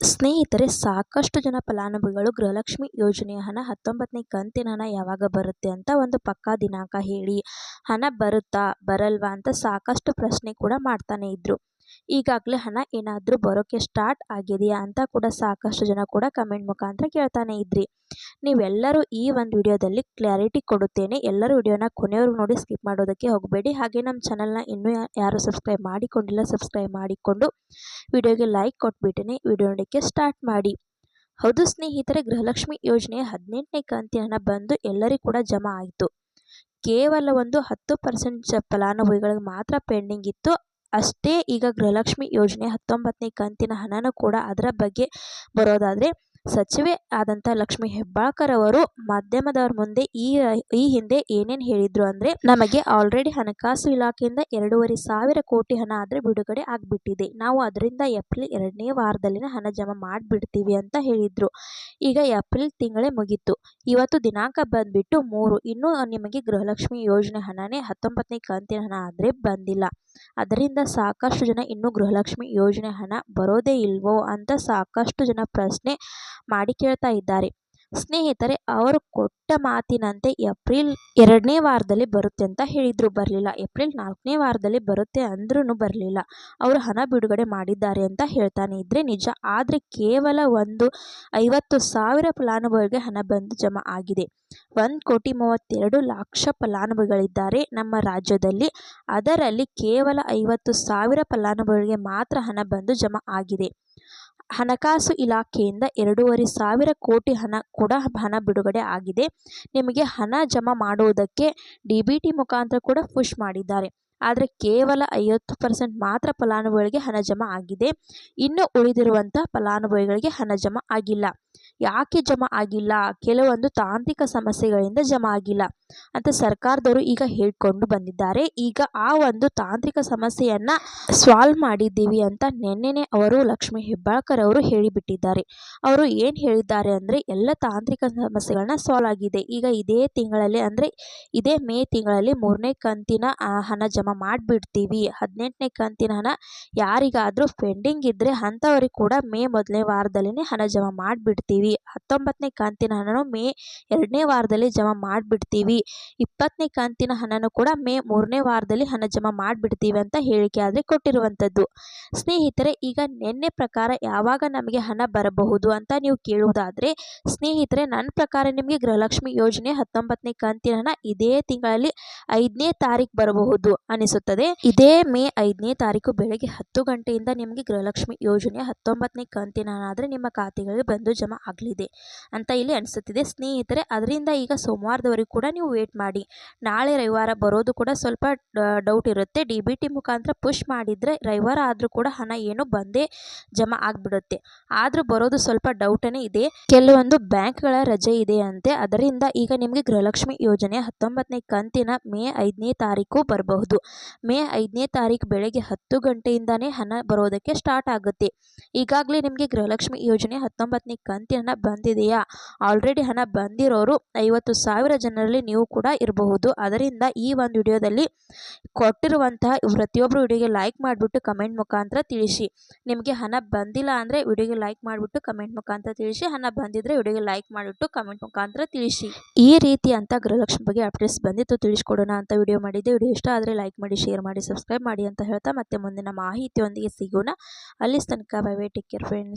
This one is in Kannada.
ಸ್ನೇಹಿತರೆ, ಸಾಕಷ್ಟು ಜನ ಫಲಾನುಭವಿಗಳು ಗೃಹಲಕ್ಷ್ಮಿ ಯೋಜನೆಯ ಹಣ 19ನೇ ಕಂತಿನ ಹಣ ಯಾವಾಗ ಬರುತ್ತೆ ಅಂತ ಒಂದು ಪಕ್ಕಾ ದಿನಾಂಕ ಹೇಳಿ, ಹಣ ಬರುತ್ತಾ ಬರಲ್ವಾ ಅಂತ ಸಾಕಷ್ಟು ಪ್ರಶ್ನೆ ಕೂಡ ಮಾಡ್ತಾನೆ ಇದ್ರು. ಈಗಾಗಲೇ ಹಣ ಏನಾದರೂ ಬರೋಕ್ಕೆ ಸ್ಟಾರ್ಟ್ ಆಗಿದೆಯಾ ಅಂತ ಕೂಡ ಸಾಕಷ್ಟು ಜನ ಕೂಡ ಕಮೆಂಟ್ ಮುಖಾಂತರ ಕೇಳ್ತಾನೆ ಇದ್ರಿ. ನೀವೆಲ್ಲರೂ ಈ ಒಂದು ವಿಡಿಯೋದಲ್ಲಿ ಕ್ಲಾರಿಟಿ ಕೊಡುತ್ತೇನೆ. ಎಲ್ಲರೂ ವಿಡಿಯೋನ ಕೊನೆಯವರೆಗೂ ನೋಡಿ, ಸ್ಕಿಪ್ ಮಾಡೋದಕ್ಕೆ ಹೋಗಬೇಡಿ. ಹಾಗೆ ನಮ್ಮ ಚಾನಲ್ನ ಇನ್ನೂ ಯಾರು ಸಬ್ಸ್ಕ್ರೈಬ್ ಮಾಡಿಕೊಂಡಿಲ್ಲ, ಸಬ್ಸ್ಕ್ರೈಬ್ ಮಾಡಿಕೊಂಡು ವಿಡಿಯೋಗೆ ಲೈಕ್ ಕೊಟ್ಬಿಟ್ಟೆ ವಿಡಿಯೋ ನೋಡೋಕ್ಕೆ ಸ್ಟಾರ್ಟ್ ಮಾಡಿ. ಹೌದು ಸ್ನೇಹಿತರೆ, ಗೃಹಲಕ್ಷ್ಮಿ ಯೋಜನೆಯ 18ನೇ ಕಂತಿನ ಹಣ ಬಂದು ಎಲ್ಲರಿಗೂ ಕೂಡ ಜಮಾ ಆಯಿತು. ಕೇವಲ ಒಂದು 10% ಫಲಾನುಭವಿಗಳಿಗೆ ಮಾತ್ರ ಪೆಂಡಿಂಗ್ ಇತ್ತು ಅಷ್ಟೇ. ಈಗ ಗೃಹಲಕ್ಷ್ಮಿ ಯೋಜನೆ 19ನೇ ಕಂತಿನ ಹಣನೂ ಕೂಡ ಅದರ ಬಗ್ಗೆ ಬರೋದಾದರೆ, ಸಚಿವೆ ಆದಂಥ ಲಕ್ಷ್ಮೀ ಹೆಬ್ಬಾಳ್ಕರ್ ಅವರು ಮಾಧ್ಯಮದವರ ಮುಂದೆ ಈ ಹಿಂದೆ ಏನೇನು ಹೇಳಿದ್ರು ಅಂದರೆ, ನಮಗೆ ಆಲ್ರೆಡಿ ಹಣಕಾಸು ಇಲಾಖೆಯಿಂದ 2,500 ಕೋಟಿ ಹಣ ಆದರೆ ಬಿಡುಗಡೆ ಆಗಿಬಿಟ್ಟಿದೆ, ನಾವು ಅದರಿಂದ ಏಪ್ರಿಲ್ 2ನೇ ವಾರದಲ್ಲಿನ ಹಣ ಜಮಾ ಮಾಡಿಬಿಡ್ತೀವಿ ಅಂತ ಹೇಳಿದ್ರು. ಈಗ ಏಪ್ರಿಲ್ ತಿಂಗಳೇ ಮುಗೀತು, ಇವತ್ತು ದಿನಾಂಕ ಬಂದುಬಿಟ್ಟು 3. ಇನ್ನೂ ನಿಮಗೆ ಗೃಹಲಕ್ಷ್ಮಿ ಯೋಜನೆ ಹಣನೇ 19ನೇ ಕಂತಿನ ಹಣ ಆದರೆ ಬಂದಿಲ್ಲ. ಅದರಿಂದ ಸಾಕಷ್ಟು ಜನ ಇನ್ನೂ ಗೃಹಲಕ್ಷ್ಮಿ ಯೋಜನೆ ಹಣ ಬರೋದೇ ಇಲ್ವೋ ಅಂತ ಸಾಕಷ್ಟು ಜನ ಪ್ರಶ್ನೆ ಮಾಡಿ ಕೇಳ್ತಾ ಇದ್ದಾರೆ. ಸ್ನೇಹಿತರೆ, ಅವರು ಕೊಟ್ಟ ಮಾತಿನಂತೆ ಏಪ್ರಿಲ್ 2ನೇ ವಾರದಲ್ಲಿ ಬರುತ್ತೆ ಅಂತ ಹೇಳಿದ್ರು, ಬರಲಿಲ್ಲ. ಏಪ್ರಿಲ್ 4ನೇ ವಾರದಲ್ಲಿ ಬರುತ್ತೆ ಅಂದ್ರೂ ಬರಲಿಲ್ಲ. ಅವರು ಹಣ ಬಿಡುಗಡೆ ಮಾಡಿದ್ದಾರೆ ಅಂತ ಹೇಳ್ತಾನೆ ಇದ್ರೆ ನಿಜ. ಆದರೆ ಕೇವಲ ಒಂದು 50,000 ಫಲಾನುಭವಿಗಳಿಗೆ ಹಣ ಬಂದು ಜಮಾ ಆಗಿದೆ. 1,32,00,000 ಫಲಾನುಭವಿಗಳಿದ್ದಾರೆ ನಮ್ಮ ರಾಜ್ಯದಲ್ಲಿ. ಅದರಲ್ಲಿ ಕೇವಲ 50,000 ಫಲಾನುಭವಿಗಳಿಗೆ ಮಾತ್ರ ಹಣ ಬಂದು ಜಮಾ ಆಗಿದೆ. ಹಣಕಾಸು ಇಲಾಖೆಯಿಂದ 2,500 ಕೋಟಿ ಹಣ ಬಿಡುಗಡೆ ಆಗಿದೆ. ನಿಮಗೆ ಹಣ ಜಮಾ ಮಾಡುವುದಕ್ಕೆ DBT ಮುಖಾಂತರ ಕೂಡ ಪುಷ್ ಮಾಡಿದ್ದಾರೆ. ಆದರೆ ಕೇವಲ 50% ಮಾತ್ರ ಫಲಾನುಭವಿಗಳಿಗೆ ಹಣ ಜಮಾ ಆಗಿದೆ. ಇನ್ನು ಉಳಿದಿರುವಂಥ ಫಲಾನುಭವಿಗಳಿಗೆ ಹಣ ಜಮಾ ಆಗಿಲ್ಲ. ಯಾಕೆ ಜಮಾ ಆಗಿಲ್ಲ? ಕೆಲವೊಂದು ತಾಂತ್ರಿಕ ಸಮಸ್ಯೆಗಳಿಂದ ಜಮಾ ಆಗಿಲ್ಲ ಅಂತ ಸರ್ಕಾರದವರು ಈಗ ಹೇಳ್ಕೊಂಡು ಬಂದಿದ್ದಾರೆ. ಈಗ ಆ ಒಂದು ತಾಂತ್ರಿಕ ಸಮಸ್ಯೆಯನ್ನು ಸಾಲ್ವ್ ಮಾಡಿದ್ದೀವಿ ಅಂತ ನಿನ್ನೆನೆ ಅವರು ಲಕ್ಷ್ಮೀ ಹೆಬ್ಬಾಳ್ಕರ್ ಅವರು ಹೇಳಿಬಿಟ್ಟಿದ್ದಾರೆ. ಅವರು ಏನು ಹೇಳಿದ್ದಾರೆ ಅಂದರೆ, ಎಲ್ಲ ತಾಂತ್ರಿಕ ಸಮಸ್ಯೆಗಳನ್ನ ಸಾಲ್ವ್ ಆಗಿದೆ. ಈಗ ಇದೇ ತಿಂಗಳಲ್ಲಿ ಅಂದರೆ ಇದೇ ಮೇ ತಿಂಗಳಲ್ಲಿ 3ನೇ ಕಂತಿನ ಹಣ ಜಮಾ ಮಾಡಿಬಿಡ್ತೀವಿ. 18ನೇ ಕಂತಿನ ಹಣ ಯಾರಿಗಾದರೂ ಪೆಂಡಿಂಗ್ ಇದ್ದರೆ ಅಂಥವ್ರಿಗೆ ಕೂಡ ಮೇ 1ನೇ ವಾರದಲ್ಲೇ ಹಣ ಜಮಾ ಮಾಡಿಬಿಡ್ತೀವಿ. 19ನೇ ಕಂತಿನ ಹಣನೂ ಮೇ 2ನೇ ವಾರದಲ್ಲಿ ಜಮಾ ಮಾಡಿಬಿಡ್ತೀವಿ. 20ನೇ ಕಂತಿನ ಹಣನೂ ಕೂಡ ಮೇ 3ನೇ ವಾರದಲ್ಲಿ ಹಣ ಜಮಾ ಮಾಡಿಬಿಡ್ತೀವಿ ಅಂತ ಹೇಳಿಕೆ ಆದರೆ ಕೊಟ್ಟಿರುವಂಥದ್ದು. ಸ್ನೇಹಿತರೆ, ಈಗ ನಿನ್ನೆ ಪ್ರಕಾರ ಯಾವಾಗ ನಮಗೆ ಹಣ ಬರಬಹುದು ಅಂತ ನೀವು ಕೇಳುವುದಾದರೆ, ಸ್ನೇಹಿತರೆ, ನನ್ನ ಪ್ರಕಾರ ನಿಮಗೆ ಗೃಹಲಕ್ಷ್ಮಿ ಯೋಜನೆ 19ನೇ ಕಂತಿನ ಹಣ ಇದೇ ತಿಂಗಳಲ್ಲಿ 5ನೇ ತಾರೀಕು ಬರಬಹುದು ಅನಿಸುತ್ತದೆ. ಇದೇ ಮೇ 5ನೇ ತಾರೀಕು ಬೆಳಗ್ಗೆ 10 ಗಂಟೆಯಿಂದ ನಿಮಗೆ ಗೃಹಲಕ್ಷ್ಮಿ ಯೋಜನೆಯ 19ನೇ ಕಂತಿನ ಹಣ ಆದರೆ ನಿಮ್ಮ ಖಾತೆಗಳಿಗೆ ಬಂದು ಜಮಾ ಆಗಲಿದೆ ಅಂತ ಇಲ್ಲಿ ಅನಿಸುತ್ತಿದೆ. ಸ್ನೇಹಿತರೆ, ಅದರಿಂದ ಈಗ ಸೋಮವಾರದವರೆಗೂ ಕೂಡ ನೀವು ವೇಟ್ ಮಾಡಿ. ನಾಳೆ ರವಿವಾರ ಬರೋದು ಕೂಡ ಸ್ವಲ್ಪ ಡೌಟ್ ಇರುತ್ತೆ. DBT ಮುಖಾಂತರ ಪುಷ್ ಮಾಡಿದರೆ ರವಿವಾರ ಆದರೂ ಕೂಡ ಹಣ ಏನು ಬಂದೇ ಜಮಾ ಆಗಿಬಿಡುತ್ತೆ. ಆದರೂ ಬರೋದು ಸ್ವಲ್ಪ ಡೌಟನೇ ಇದೆ. ಕೆಲವೊಂದು ಬ್ಯಾಂಕ್ಗಳ ರಜೆ ಇದೆ ಅಂತೆ. ಅದರಿಂದ ಈಗ ನಿಮಗೆ ಗೃಹಲಕ್ಷ್ಮಿ ಯೋಜನೆಯ 19ನೇ ಕಂತಿನ ಮೇ 5ನೇ ತಾರೀಕು ಬರಬಹುದು. ಮೇ 5ನೇ ತಾರೀಕು ಬೆಳಗ್ಗೆ 10 ಗಂಟೆಯಿಂದನೇ ಹಣ ಬರೋದಕ್ಕೆ ಸ್ಟಾರ್ಟ್ ಆಗುತ್ತೆ. ಈಗಾಗಲೇ ನಿಮಗೆ ಗೃಹಲಕ್ಷ್ಮಿ ಯೋಜನೆ 19ನೇ ಕಂತಿನ ಹಣ ಬಂದಿದೆಯಾ? ಆಲ್ರೆಡಿ ಹಣ ಬಂದಿರೋರು 50,000 ಜನರಲ್ಲಿ ನೀವು ಕೂಡ ಇರಬಹುದು. ಅದರಿಂದ ಈ ಒಂದು ವಿಡಿಯೋದಲ್ಲಿ ಕೊಟ್ಟಿರುವಂತಹ ಪ್ರತಿಯೊಬ್ಬರು ವಿಡಿಯೋಗೆ ಲೈಕ್ ಮಾಡಿಬಿಟ್ಟು ಕಮೆಂಟ್ ಮುಖಾಂತರ ತಿಳಿಸಿ. ನಿಮಗೆ ಹಣ ಬಂದಿಲ್ಲ ಅಂದರೆ ವಿಡಿಯೋಗೆ ಲೈಕ್ ಮಾಡಿಬಿಟ್ಟು ಕಮೆಂಟ್ ಮುಖಾಂತರ ತಿಳಿಸಿ. ಹಣ ಬಂದಿದ್ದರೆ ವಿಡಿಯೋಗೆ ಲೈಕ್ ಮಾಡಿಬಿಟ್ಟು ಕಮೆಂಟ್ ಮುಖಾಂತರ ತಿಳಿಸಿ. ಈ ರೀತಿ ಅಂತ ಗೃಹಲಕ್ಷ್ಮಿ ಬಗ್ಗೆ ಅಪ್ಡೇಟ್ಸ್ ಬಂದಿತ್ತು, ತಿಳಿಸ್ಕೊಡೋಣ ಅಂತ ವಿಡಿಯೋ ಮಾಡಿದ್ದೆ. ವಿಡಿಯೋ ಇಷ್ಟ ಆದರೆ ಲೈಕ್ ಮಾಡಿ, ಶೇರ್ ಮಾಡಿ, ಸಬ್ಸ್ಕ್ರೈಬ್ ಮಾಡಿ ಅಂತ ಹೇಳ್ತಾ ಮತ್ತೆ ಮುಂದಿನ ಮಾಹಿತಿಯೊಂದಿಗೆ ಸಿಗೋಣ. ಅಲ್ಲಿ ತನಕ bye bye, take care friends.